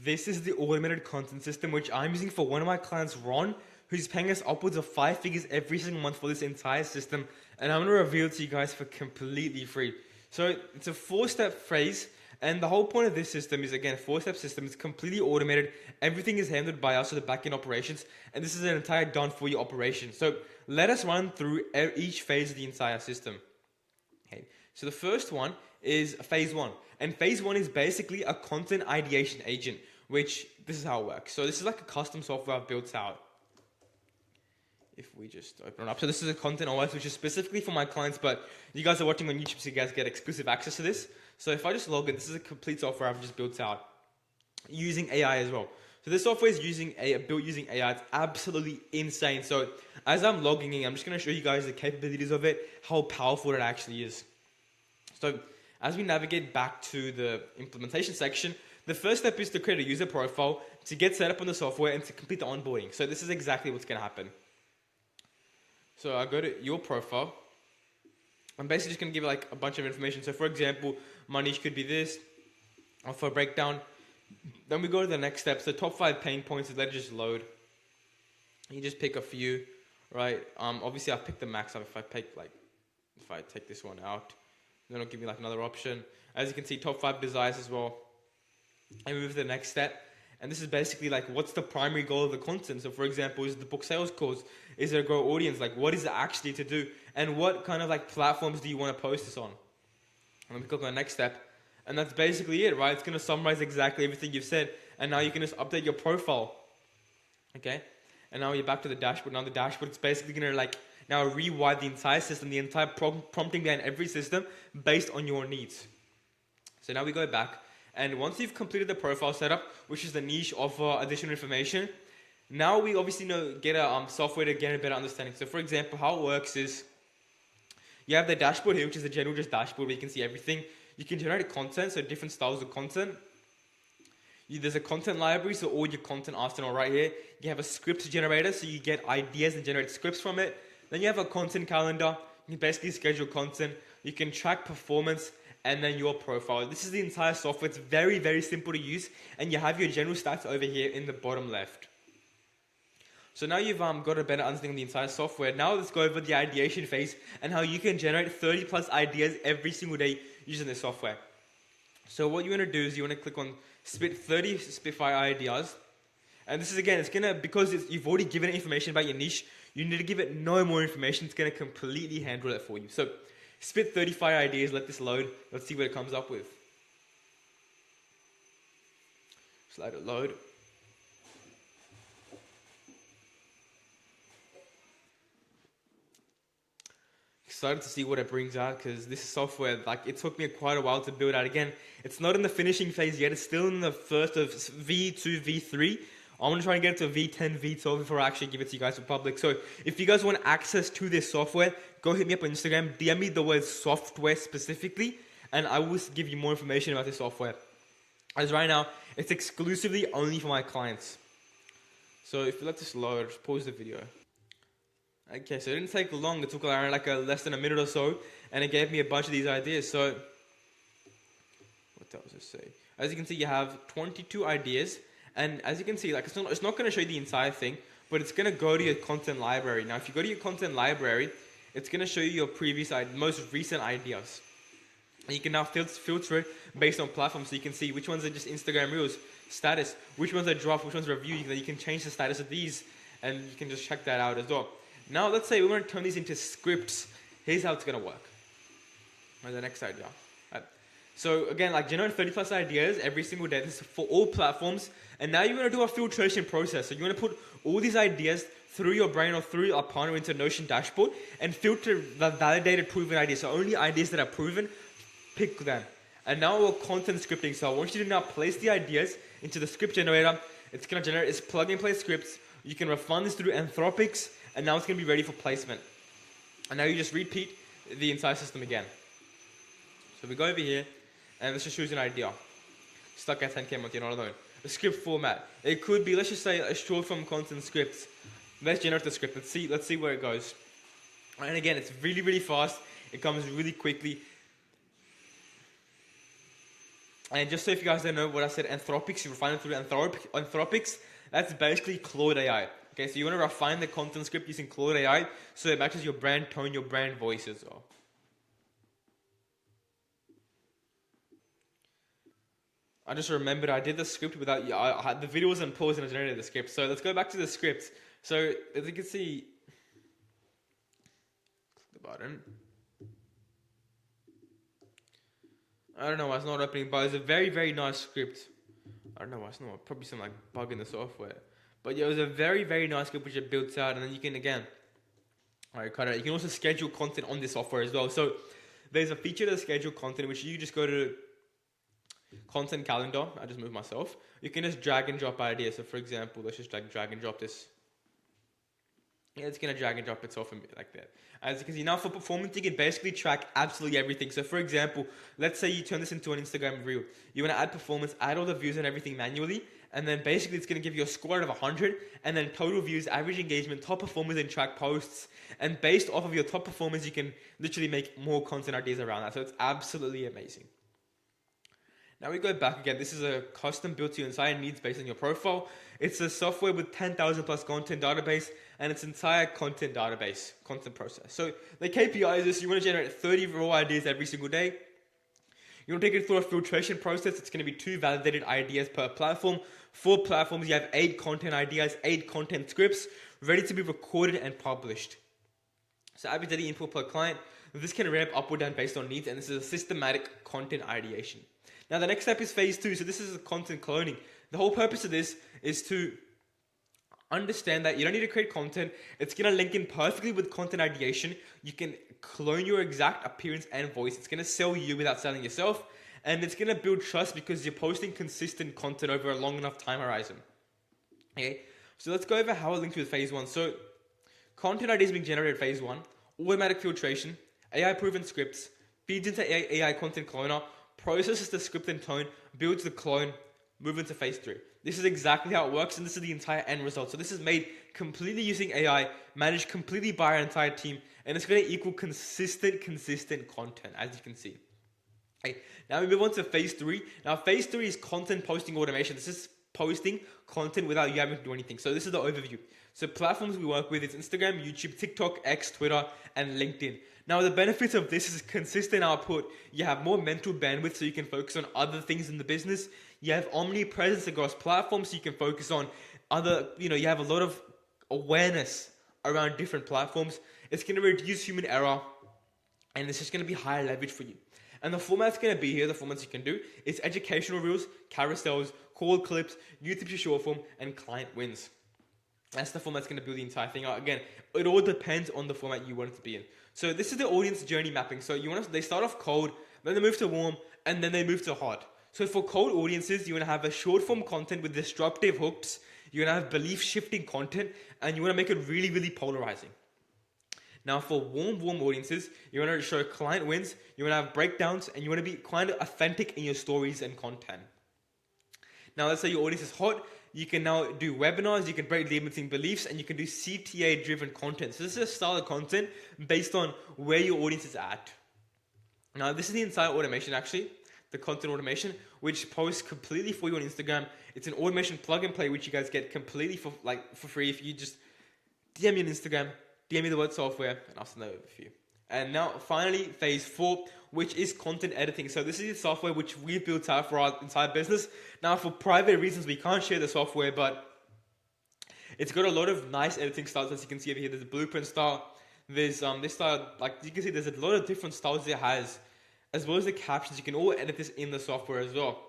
This is the automated content system which I'm using for one of my clients, Ron, who's paying us upwards of 5 figures every single month for this entire system. And I'm going to reveal it to you guys for completely free. So it's a 4-step phase. And the whole point of this system is, again, a 4-step system. It's completely automated. Everything is handled by us, so the backend operations. And this is an entire done-for-you operation. So let us run through each phase of the entire system. Okay. So the first one is phase 1. And phase 1 is basically a content ideation agent, which this is how it works. So this is like a custom software I've built out. If we just open it up. So this is a content OS, which is specifically for my clients, but you guys are watching on YouTube, so you guys get exclusive access to this. So if I just log in, this is a complete software I've just built out using AI as well. So this software is built using AI. It's absolutely insane. So as I'm logging in, I'm just going to show you guys the capabilities of it, how powerful it actually is. So as we navigate back to the implementation section, the first step is to create a user profile, to get set up on the software, and to complete the onboarding. So this is exactly what's going to happen. So I go to your profile. I'm basically just going to give like a bunch of information. So for example, my niche could be this, offer breakdown. Then we go to the next steps. The top 5 pain points, let it just load. You just pick a few, right? Obviously I've picked the max. If I take this one out, then it'll give me like another option. As you can see, top 5 desires as well. And we move to the next step. And this is basically like, what's the primary goal of the content? So for example, is the book sales cause? Is it a grow audience? Like, what is it actually to do? And what kind of like platforms do you want to post this on? And then we click on the next step. And that's basically it, right? It's going to summarize exactly everything you've said. And now you can just update your profile. Okay? And now you're back to the dashboard. Now the dashboard is basically going to like now rewire the entire system, the entire prompting behind every system based on your needs. So now we go back. And once you've completed the profile setup, which is the niche, offer, additional information, now we obviously get a software to get a better understanding. So for example, how it works is you have the dashboard here, which is the general just dashboard where you can see everything. You can generate content, so different styles of content. There's a content library, so all your content arsenal right here. You have a script generator, so you get ideas and generate scripts from it. Then you have a content calendar. You can basically schedule content. You can track performance. And then your profile. This is the entire software. It's very, very simple to use. And you have your general stats over here in the bottom left. So now you've got a better understanding of the entire software. Now let's go over the ideation phase and how you can generate 30 plus ideas every single day using this software. So what you want to do is you want to click on Spitfire ideas. And this is again, it's going to, because you've already given it information about your niche, you need to give it no more information. It's going to completely handle it for you. So spit 35 ideas, let this load. Let's see what it comes up with. Just let it load. Excited to see what it brings out because this software, like it took me quite a while to build out. Again, it's not in the finishing phase yet. It's still in the first of V2, V3. I'm going to try and get it to V10, V12 before I actually give it to you guys for public. So if you guys want access to this software, go hit me up on Instagram, DM me the word software specifically, and I will give you more information about this software. As right now, it's exclusively only for my clients. So if you let this load, just pause the video. Okay, so it didn't take long. It took around less than a minute or so, and it gave me a bunch of these ideas. So what does it say? As you can see, you have 22 ideas. And as you can see, like it's not going to show you the entire thing, but it's going to go to your content library. Now, if you go to your content library, it's going to show you your most recent ideas. And you can now filter it based on platforms, so you can see which ones are just Instagram Reels, status, which ones are draft, which ones are review. You can change the status of these, and you can just check that out as well. Now, let's say we want to turn these into scripts. Here's how it's going to work. The next idea. So again, like generate 30 plus ideas every single day. This is for all platforms. And now you're going to do a filtration process. So you're going to put all these ideas through your brain or through a partner into Notion dashboard and filter the validated, proven ideas. So only ideas that are proven, pick them. And now we're content scripting. So I want you to now place the ideas into the script generator. It's going to generate its plug and play scripts. You can refine this through Anthropics. And now it's going to be ready for placement. And now you just repeat the entire system again. So we go over here. And let's just choose an idea. Stuck at 10K month, you're not alone. A script format. It could be, let's just say, a short form content script. Let's generate the script. Let's see where it goes. And again, it's really, really fast. It comes really quickly. And just so if you guys don't know what I said, Anthropics, you refine it through Anthropics. That's basically Claude AI. Okay, so you want to refine the content script using Claude AI so it matches your brand tone, your brand voice as well. I just remembered I did the script without, the video was on pause and I generated the script. So let's go back to the script. So as you can see, click the button. I don't know why it's not opening, but it's a very, very nice script. I don't know why it's not, probably some like bug in the software. But yeah, it was a very, very nice script which it built out, and then you can again, alright, cut it out. You can also schedule content on this software as well. So there's a feature to schedule content, which you just go to content calendar. I just moved myself. You can just drag and drop ideas. So for example, let's just like drag and drop this. Yeah, it's gonna drag and drop itself like that. As you can see, now for performance, you can basically track absolutely everything. So for example, let's say you turn this into an Instagram reel. You wanna add performance, add all the views and everything manually, and then basically it's gonna give you a score out of 100, and then total views, average engagement, top performance, and track posts. And based off of your top performance, you can literally make more content ideas around that. So it's absolutely amazing. Now we go back again. This is a custom built to your entire needs based on your profile. It's a software with 10,000 plus content database and its entire content database, content process. So the KPI is this: you want to generate 30 raw ideas every single day. You want to take it through a filtration process. It's going to be 2 validated ideas per platform. 4 platforms, you have 8 content ideas, 8 content scripts ready to be recorded and published. So average daily input per client. This can ramp up or down based on needs, and this is a systematic content ideation. Now the next step is phase 2. So this is content cloning. The whole purpose of this is to understand that you don't need to create content. It's going to link in perfectly with content ideation. You can clone your exact appearance and voice. It's going to sell you without selling yourself. And it's going to build trust because you're posting consistent content over a long enough time horizon. Okay, so let's go over how it links with phase 1. So content ideas being generated phase 1, automatic filtration, AI proven scripts, feeds into AI content cloner, processes the script and tone, builds the clone, move into phase 3. This is exactly how it works, and this is the entire end result. So this is made completely using AI, managed completely by our entire team, and it's going to equal consistent content, as you can see. Okay, now we move on to phase 3. Now phase 3 is content posting automation. This is posting content without you having to do anything. So this is the overview. So platforms we work with is Instagram, YouTube, TikTok, X, Twitter, and LinkedIn. Now the benefits of this is consistent output. You have more mental bandwidth so you can focus on other things in the business. You have omnipresence across platforms so you can focus on other, you have a lot of awareness around different platforms. It's going to reduce human error, and it's just going to be higher leverage for you. And the format's going to be here, the formats you can do, is educational reels, carousels, call clips, YouTube short form, and client wins. That's the format that's going to build the entire thing out. Again, it all depends on the format you want it to be in. So this is the audience journey mapping. So they start off cold, then they move to warm, and then they move to hot. So for cold audiences, you want to have a short form content with disruptive hooks. You're going to have belief shifting content, and you want to make it really, really polarizing. Now for warm audiences, you want to show client wins, you want to have breakdowns, and you want to be kind of authentic in your stories and content. Now let's say your audience is hot. You can now do webinars, you can break limiting beliefs, and you can do CTA-driven content. So this is a style of content based on where your audience is at. Now this is the entire automation actually, the content automation, which posts completely for you on Instagram. It's an automation plug and play, which you guys get completely for free if you just DM me on Instagram, DM me the word software, and I'll send that over for you. And now finally, phase 4, which is content editing. So this is the software which we've built out for our entire business. Now for private reasons, we can't share the software, but it's got a lot of nice editing styles. As you can see over here, there's a blueprint style. There's this style, like you can see, there's a lot of different styles it has, as well as the captions. You can all edit this in the software as well.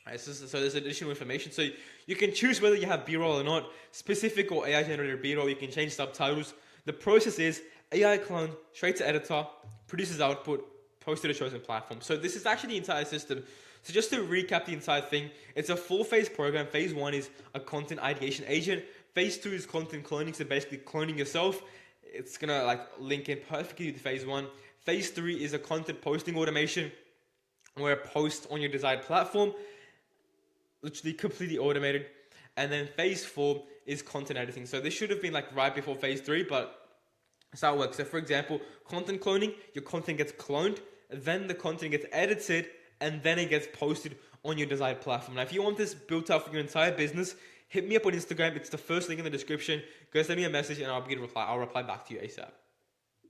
Right, so there's additional information. So you can choose whether you have B-roll or not, specific or AI generated B-roll. You can change subtitles. The process is AI clone, straight to editor, produces output, posted to chosen platform. So this is actually the entire system. So just to recap the entire thing, it's a 4-phase program. Phase 1 is a content ideation agent. Phase 2 is content cloning, so basically cloning yourself. It's gonna link in perfectly with phase 1. Phase 3 is a content posting automation, where a post on your desired platform, literally completely automated. And then phase 4 is content editing. So this should have been right before phase 3, but that's how it works. So for example, content cloning, your content gets cloned, then the content gets edited, and then it gets posted on your desired platform. Now, if you want this built out for your entire business, hit me up on Instagram. It's the first link in the description. Go send me a message and I'll reply back to you ASAP.